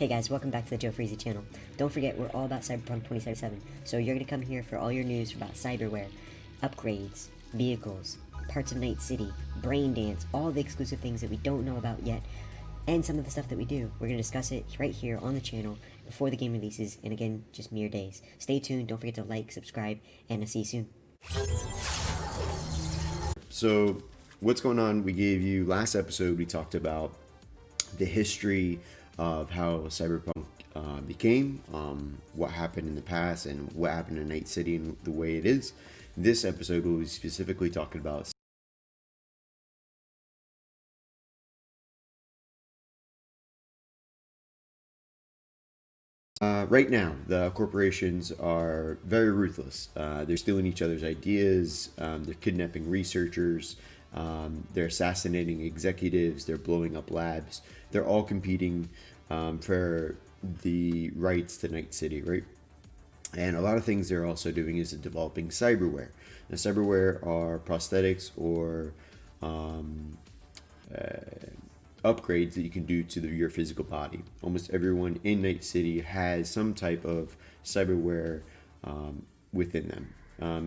Hey guys, welcome back to the Joe Freezy channel. Don't forget, we're all about Cyberpunk 2077, so you're going to come here for all your news about Cyberware, upgrades, vehicles, parts of Night City, Brain Dance, all the exclusive things that we don't know about yet, and some of the stuff that we do. We're going to discuss it right here on the channel before the game releases, and again, just mere days. Stay tuned, don't forget to like, subscribe, and I'll see you soon. So, what's going on? We gave you last episode, we talked about the history of how Cyberpunk became, what happened in the past, and what happened in Night City and the way it is. This episode will be specifically talking about right now. The corporations are very ruthless. They're stealing each other's ideas. They're kidnapping researchers. They're assassinating executives. They're blowing up labs. They're all competing for the rights to Night City, right? And a lot of things they're also doing is developing cyberware. Now, cyberware are prosthetics or upgrades that you can do to your physical body. Almost everyone in Night City has some type of cyberware within them.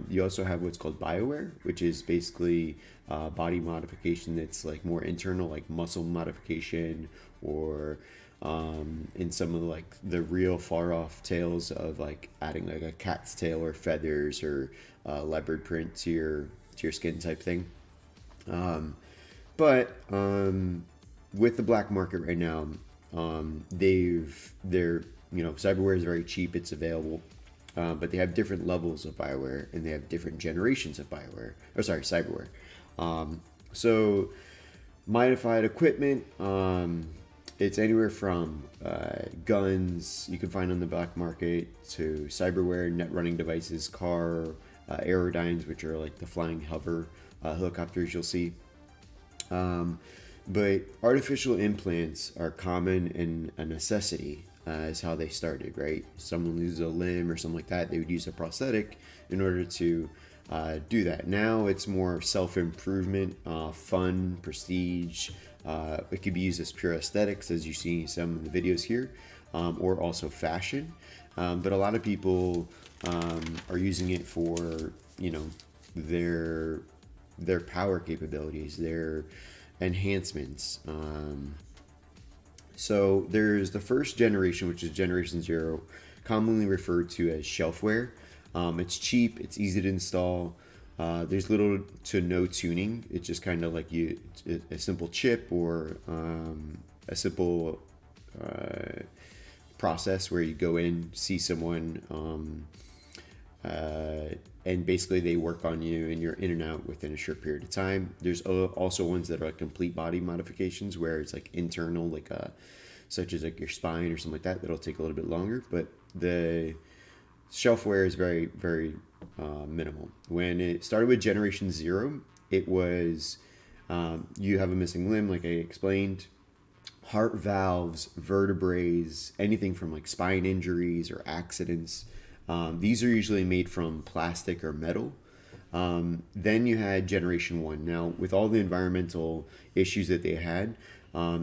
You also have what's called bioware, which is basically body modification that's like more internal, like muscle modification, or in some of the real far off tales of like adding like a cat's tail or feathers or leopard print to your skin type thing. But with the black market right now, cyberware is very cheap. It's available. But they have different levels of Bioware, and they have different generations of cyberware. So modified equipment, it's anywhere from guns you can find on the black market to cyberware, net running devices, car, aerodynes, which are like the flying hover helicopters you'll see. But artificial implants are common and a necessity. Is how they started, right? Someone loses a limb or something like that, they would use a prosthetic in order to do that. Now it's more self-improvement, fun, prestige. It could be used as pure aesthetics, as you see some of the videos here, or also fashion. But a lot of people are using it for, their power capabilities, their enhancements. So there's the first generation, which is Generation 0, commonly referred to as shelfware. It's cheap, it's easy to install. There's little to no tuning. It's just kind of like a simple chip or a simple process where you go in, see someone, and basically they work on you and you're in and out within a short period of time. There's also ones that are like complete body modifications where it's like internal, such as like your spine or something like that. That'll take a little bit longer, but the shelfware is very, very minimal. When it started with Generation 0, it was you have a missing limb, like I explained, heart valves, vertebrae, anything from like spine injuries or accidents. These are usually made from plastic or metal. Then you had Generation 1. Now, with all the environmental issues that they had,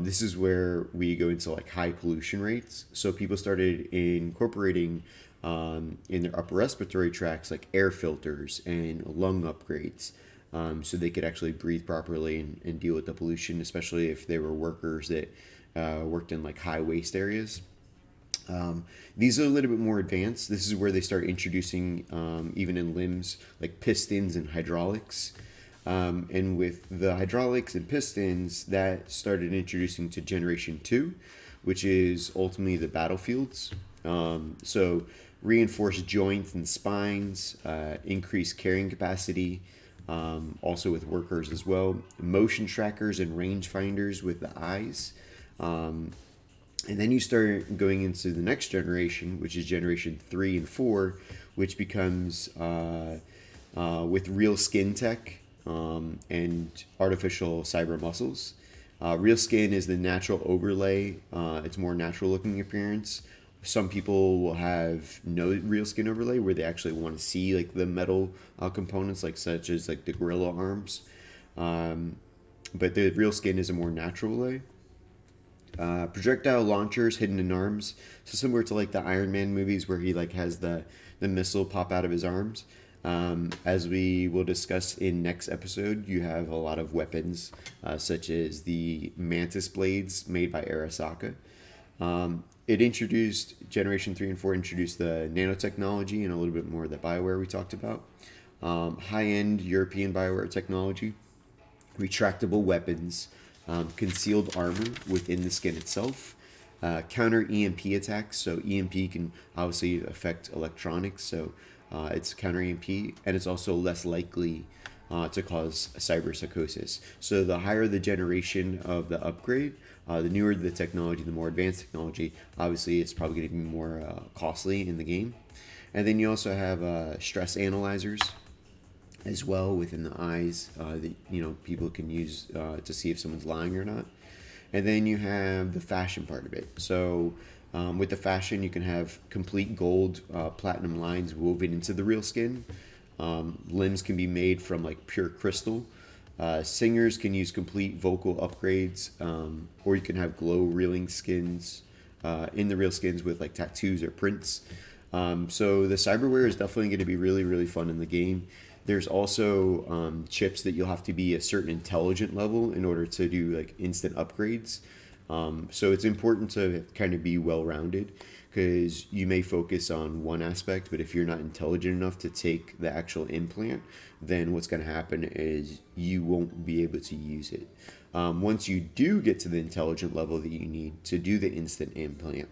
this is where we go into like high pollution rates. So people started incorporating in their upper respiratory tracts like air filters and lung upgrades, so they could actually breathe properly and deal with the pollution, especially if they were workers that worked in like high waste areas. These are a little bit more advanced. This is where they start introducing, even in limbs, like pistons and hydraulics. And with the hydraulics and pistons, that started introducing to Generation 2, which is ultimately the battlefields. So reinforced joints and spines, increased carrying capacity, also with workers as well. Motion trackers and range finders with the eyes. And then you start going into the next generation, which is Generation 3 and 4, which becomes with real skin tech and artificial cyber muscles. Real skin is the natural overlay. It's more natural looking appearance. Some people will have no real skin overlay where they actually want to see like the metal components, such as like the gorilla arms. But the real skin is a more natural way. Projectile launchers hidden in arms, so similar to like the Iron Man movies where he like has the missile pop out of his arms. As we will discuss in next episode, you have a lot of weapons, such as the Mantis blades made by Arasaka. It introduced Generation 3 and 4 introduced the nanotechnology and a little bit more of the Bioware we talked about. High-end European Bioware technology, retractable weapons, concealed armor within the skin itself, counter EMP attacks. So EMP can obviously affect electronics, so it's counter EMP, and it's also less likely to cause cyber psychosis. So the higher the generation of the upgrade, the newer the technology, the more advanced technology, obviously it's probably going to be more costly in the game. And then you also have stress analyzers as well within the eyes that people can use to see if someone's lying or not. And then you have the fashion part of it. So with the fashion, you can have complete gold, platinum lines woven into the real skin. Limbs can be made from like pure crystal. Singers can use complete vocal upgrades, or you can have glow reeling skins in the real skins with like tattoos or prints. So the cyberware is definitely going to be really, really fun in the game. There's also chips that you'll have to be a certain intelligent level in order to do like instant upgrades. So it's important to kind of be well-rounded, because you may focus on one aspect, but if you're not intelligent enough to take the actual implant, then what's going to happen is you won't be able to use it. Once you do get to the intelligent level that you need to do the instant implant,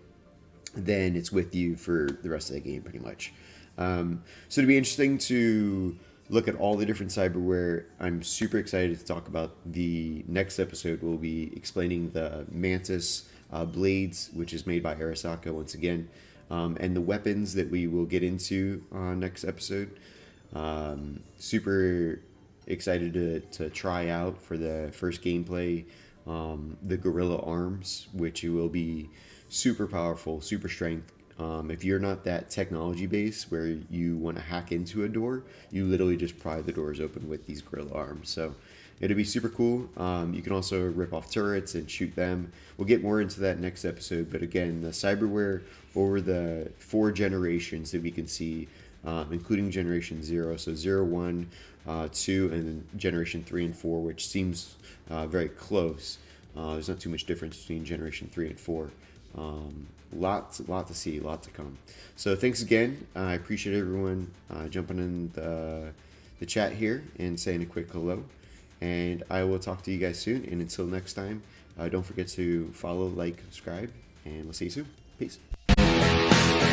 then it's with you for the rest of the game pretty much. So it'll be interesting to look at all the different cyberware. I'm super excited to talk about the next episode. We'll be explaining the Mantis blades, which is made by Arasaka once again, and the weapons that we will get into next episode. Super excited to try out for the first gameplay the gorilla arms, which will be super powerful, super strength. If you're not that technology base where you want to hack into a door, you literally just pry the doors open with these gorilla arms. So it'll be super cool. You can also rip off turrets and shoot them. We'll get more into that next episode. But again, the cyberware over the 4 generations that we can see, including Generation 0, so 0, 1, 2, and then Generation 3 and 4, which seems very close. There's not too much difference between Generation 3 and 4. Lot to see, lot to come. So thanks again. I appreciate everyone jumping in the chat here and saying a quick hello. And I will talk to you guys soon. And until next time, don't forget to follow, like, subscribe, and we'll see you soon. Peace.